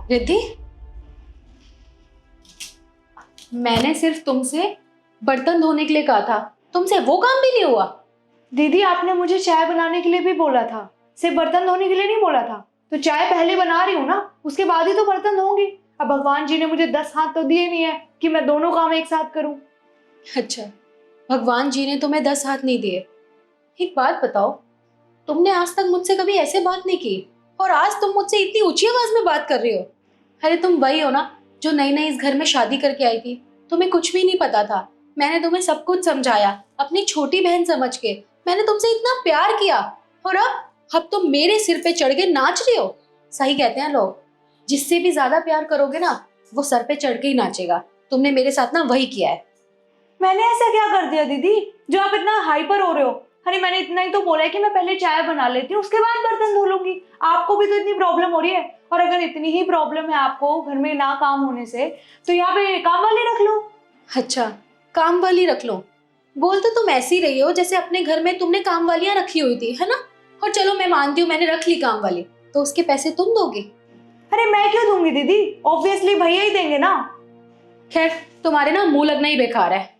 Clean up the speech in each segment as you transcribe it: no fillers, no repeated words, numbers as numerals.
रिद्धि, मैंने सिर्फ तुमसे बर्तन धोने के लिए कहा था, तुमसे वो काम भी नहीं हुआ। दीदी आपने मुझे चाय बनाने के लिए भी बोला था, सिर्फ बर्तन धोने के लिए नहीं बोला था। तो चाय पहले बना रही हूँ ना, उसके बाद ही तो बर्तन धोऊंगी। अब भगवान जी ने मुझे 10 हाथ तो दिए नहीं है कि मैं दोनों काम एक साथ करूं। अच्छा, भगवान जी ने तुम्हें 10 हाथ नहीं दिए। एक बात बताओ, तुमने आज तक मुझसे कभी ऐसे बात नहीं की और आज तुम मुझसे इतनी ऊंची आवाज में बात कर रही हो। अरे तुम वही हो ना जो नई नई इस घर में शादी करके आई थी। तुम्हें कुछ भी नहीं पता था। मैंने तुम्हें सब कुछ समझाया, अपनी छोटी बहन समझ के। मैंने तुमसे इतना प्यार किया और अब तुम मेरे सिर पे चढ़ के नाच रही हो। सही कहते हैं लोग, जिससे भी ज्यादा प्यार करोगे ना, वो सर पे चढ़ के ही नाचेगा। तुमने मेरे साथ ना वही किया है। मैंने ऐसा क्या कर दिया दीदी जो आप इतना हाइपर हो रहे हो? अरे मैंने इतना ही तो बोला है कि मैं पहले चाय बना लेती हूँ, उसके बाद बर्तन धो लूंगी। आपको भी तो इतनी प्रॉब्लम हो रही है, और अगर इतनी ही प्रॉब्लम है आपको घर में ना काम होने से, तो यहाँ पे काम वाली रख लो। अच्छा, काम वाली रख लो? बोल तो तुम ऐसी रही हो जैसे अपने घर में तुमने काम वालियां रखी हुई थी, है ना? और चलो मैं मानती हूँ मैंने रख ली काम वाली, तो उसके पैसे तुम दोगे? अरे मैं क्यों दूंगी दीदी, ऑब्वियसली भैया ही देंगे ना। खैर, तुम्हारे ना मुंह लगना ही बेकार है।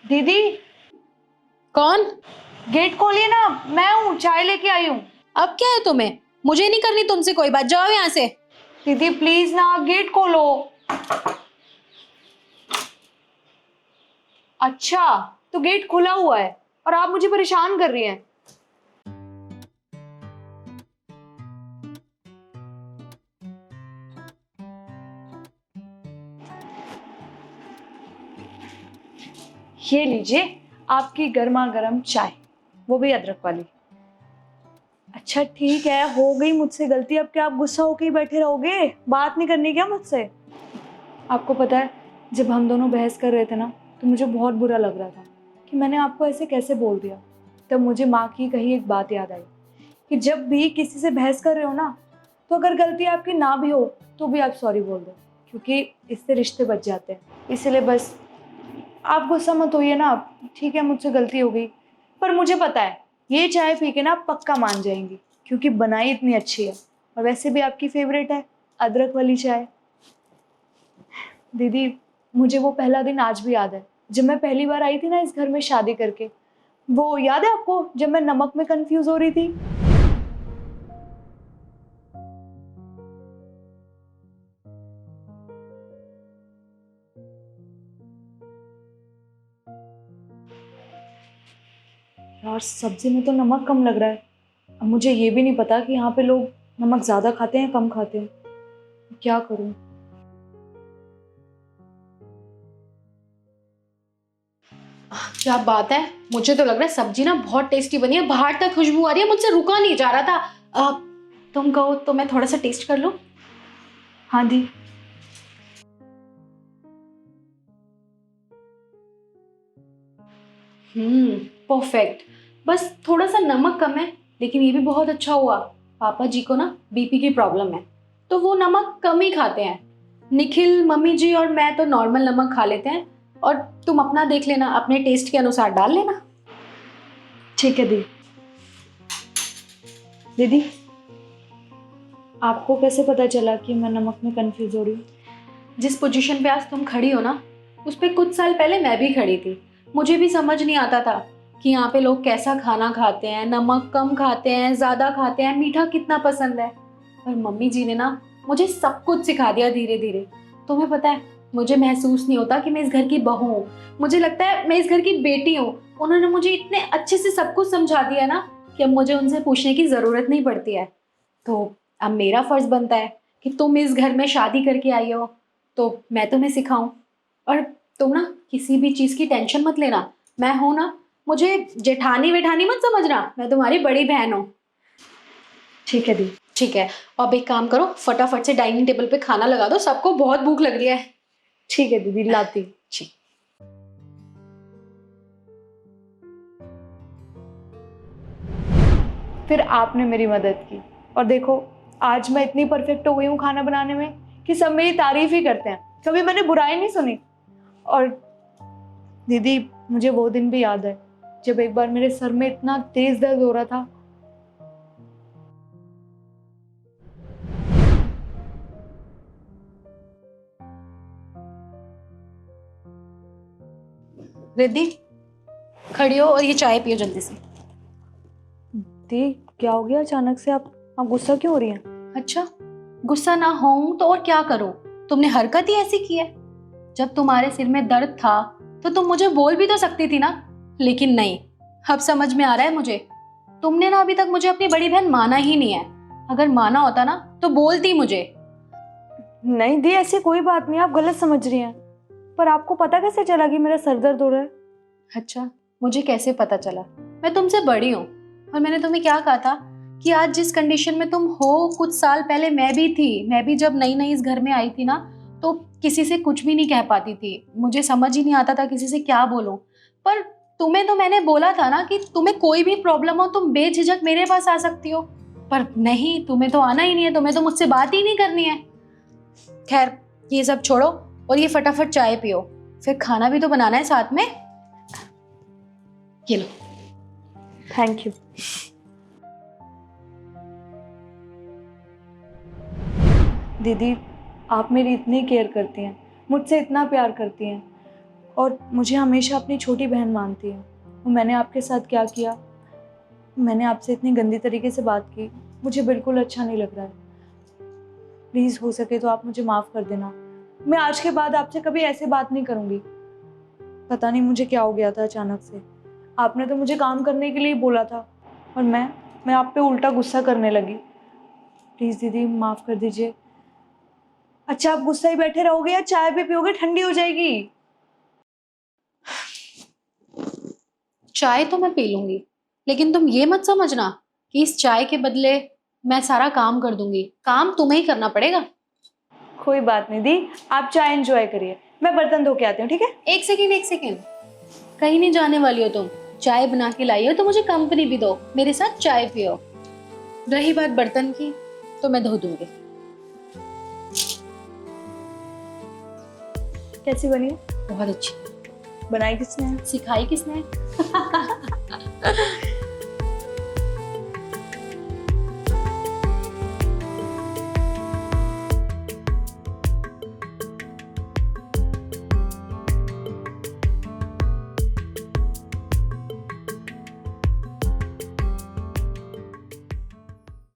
दीदी कौन? गेट खोलिए ना, मैं हूँ, चाय लेके आई हूँ। अब क्या है तुम्हें? मुझे नहीं करनी तुमसे कोई बात, जाओ यहाँ से। दीदी प्लीज ना, गेट खोलो। अच्छा, तो गेट खुला हुआ है और आप मुझे परेशान कर रही हैं। ये लीजिए आपकी गर्मा गर्म चाय, वो भी अदरक वाली। अच्छा ठीक है, हो गई मुझसे गलती। अब क्या आप गुस्सा होके ही बैठे रहोगे? बात नहीं करनी क्या मुझसे? आपको पता है, जब हम दोनों बहस कर रहे थे ना, तो मुझे बहुत बुरा लग रहा था कि मैंने आपको ऐसे कैसे बोल दिया। तब मुझे माँ की कही एक बात याद आई कि जब भी किसी से बहस कर रहे हो ना, तो अगर गलती आपकी ना भी हो तो भी आप सॉरी बोल दो, क्योंकि इससे रिश्ते बच जाते हैं। इसलिए बस आप गुस्सा मत होइए ना। ठीक है, मुझसे गलती हो गई, पर मुझे पता है ये चाय पी के ना आप पक्का मान जाएंगी, क्योंकि बनाई इतनी अच्छी है और वैसे भी आपकी फेवरेट है अदरक वाली चाय। दीदी मुझे वो पहला दिन आज भी याद है, जब मैं पहली बार आई थी ना इस घर में शादी करके। वो याद है आपको जब मैं नमक में कंफ्यूज हो रही थी? यार सब्जी में तो नमक कम लग रहा है। अब मुझे ये भी नहीं पता कि यहाँ पे लोग नमक ज्यादा खाते हैं कम खाते हैं, क्या करूं? क्या बात है, मुझे तो लग रहा है सब्जी ना बहुत टेस्टी बनी है। बाहर तक खुशबू आ रही है, मुझसे रुका नहीं जा रहा था। तुम कहो तो मैं थोड़ा सा टेस्ट कर लूं? हाँ दी। परफेक्ट। बस थोड़ा सा नमक कम है, लेकिन ये भी बहुत अच्छा हुआ। पापा जी को ना बीपी की प्रॉब्लम है, तो वो नमक कम ही खाते हैं। निखिल, मम्मी जी और मैं तो नॉर्मल नमक खा लेते हैं। और तुम अपना देख लेना, अपने टेस्ट के अनुसार डाल लेना। ठीक है दी। दीदी आपको कैसे पता चला कि मैं नमक में कंफ्यूज हो रही हूँ? जिस पोजीशन पे आज तुम खड़ी हो ना, उस पे कुछ साल पहले मैं भी खड़ी थी। मुझे भी समझ नहीं आता था कि यहाँ पे लोग कैसा खाना खाते हैं, नमक कम खाते हैं, ज्यादा खाते हैं, मीठा कितना पसंद है। पर मम्मी जी ने ना मुझे सब कुछ सिखा दिया धीरे धीरे। तुम्हें पता है, मुझे महसूस नहीं होता कि मैं इस घर की बहू हूँ। मुझे लगता है मैं इस घर की बेटी हूँ। उन्होंने मुझे इतने अच्छे से सब कुछ समझा दिया ना कि अब मुझे उनसे पूछने की जरूरत नहीं पड़ती है। तो अब मेरा फर्ज बनता है कि तुम इस घर में शादी करके आई हो, तो मैं तुम्हें सिखाऊं। और तुम ना किसी भी चीज की टेंशन मत लेना, मैं हूं ना। मुझे जेठानी वेठानी मत समझना, मैं तुम्हारी बड़ी बहन हूँ। ठीक है दी। ठीक है, अब एक काम करो, फटाफट से डाइनिंग टेबल पे खाना लगा दो, सबको बहुत भूख लग रही है। ठीक है दीदी, लाती। जी। फिर आपने मेरी मदद की और देखो आज मैं इतनी परफेक्ट हो गई हूँ खाना बनाने में कि सब मेरी तारीफ ही करते हैं, कभी मैंने बुराई नहीं सुनी। और दीदी मुझे वो दिन भी याद है जब एक बार मेरे सर में इतना तेज दर्द हो रहा था। रिद्धि, खड़ी हो और ये चाय पियो जल्दी से। दी क्या हो गया अचानक से, आप गुस्सा क्यों हो रही हैं? अच्छा, गुस्सा ना होऊं तो और क्या करूं? तुमने हरकत ही ऐसी की है। जब तुम्हारे सिर में दर्द था तो तुम मुझे बोल भी तो सकती थी ना, लेकिन नहीं। अब समझ में आ रहा है मुझे, तुमने ना अभी तक मुझे अपनी बड़ी बहन माना ही नहीं है। अगर माना होता ना तो बोलती मुझे। नहीं दी, ऐसी कोई बात नहीं, आप गलत समझ रही हैं। पर आपको पता कैसे चला कि मेरा सर दर्द हो रहा है? अच्छा, मुझे कैसे पता चला? मैं तुमसे बड़ी हूँ और मैंने तुम्हें क्या कहा था कि आज जिस कंडीशन में तुम हो, कुछ साल पहले मैं भी थी। मैं भी जब नई नई इस घर में आई थी ना, तो किसी से कुछ भी नहीं कह पाती थी। मुझे समझ ही नहीं आता था किसी से क्या बोलूं। पर तुम्हें तो मैंने बोला था ना कि तुम्हें कोई भी प्रॉब्लम हो तुम बेझिझक मेरे पास आ सकती हो। पर नहीं, तुम्हें तो आना ही नहीं है, तुम्हें तो मुझसे बात ही नहीं करनी है। खैर, ये सब छोड़ो और ये फटाफट चाय पियो, फिर खाना भी तो बनाना है साथ में। ये लो। Thank you. दीदी आप मेरी इतनी केयर करती हैं, मुझसे इतना प्यार करती हैं और मुझे हमेशा अपनी छोटी बहन मानती हैं। और मैंने आपके साथ क्या किया, मैंने आपसे इतनी गंदी तरीके से बात की, मुझे बिल्कुल अच्छा नहीं लग रहा है। प्लीज़ हो सके तो आप मुझे माफ़ कर देना। मैं आज के बाद आपसे कभी ऐसे बात नहीं करूँगी। पता नहीं मुझे क्या हो गया था अचानक से। आपने तो मुझे काम करने के लिए बोला था और मैं आप पे उल्टा गुस्सा करने लगी। प्लीज़ दीदी माफ़ कर दीजिए। अच्छा आप गुस्सा ही बैठे रहोगे या चाय भी पियोगे? ठंडी हो जाएगी। चाय तो मैं पी लूंगी, लेकिन तुम ये मत समझना कि इस चाय के बदले मैं सारा काम कर दूंगी। काम तुम्हें ही करना पड़ेगा। कोई बात नहीं दी, आप चाय एंजॉय करिए, मैं बर्तन धो के आती हूँ, ठीक है? एक सेकेंड, एक सेकेंड, कहीं नहीं जाने वाली हो तुम। चाय बना के लाई हो तो मुझे कंपनी भी दो, मेरे साथ चाय पियो। रही बात बर्तन की, तो मैं धो दूंगी। कैसी बनी है? बहुत अच्छी। बनाई किसने है? सिखाई किसने?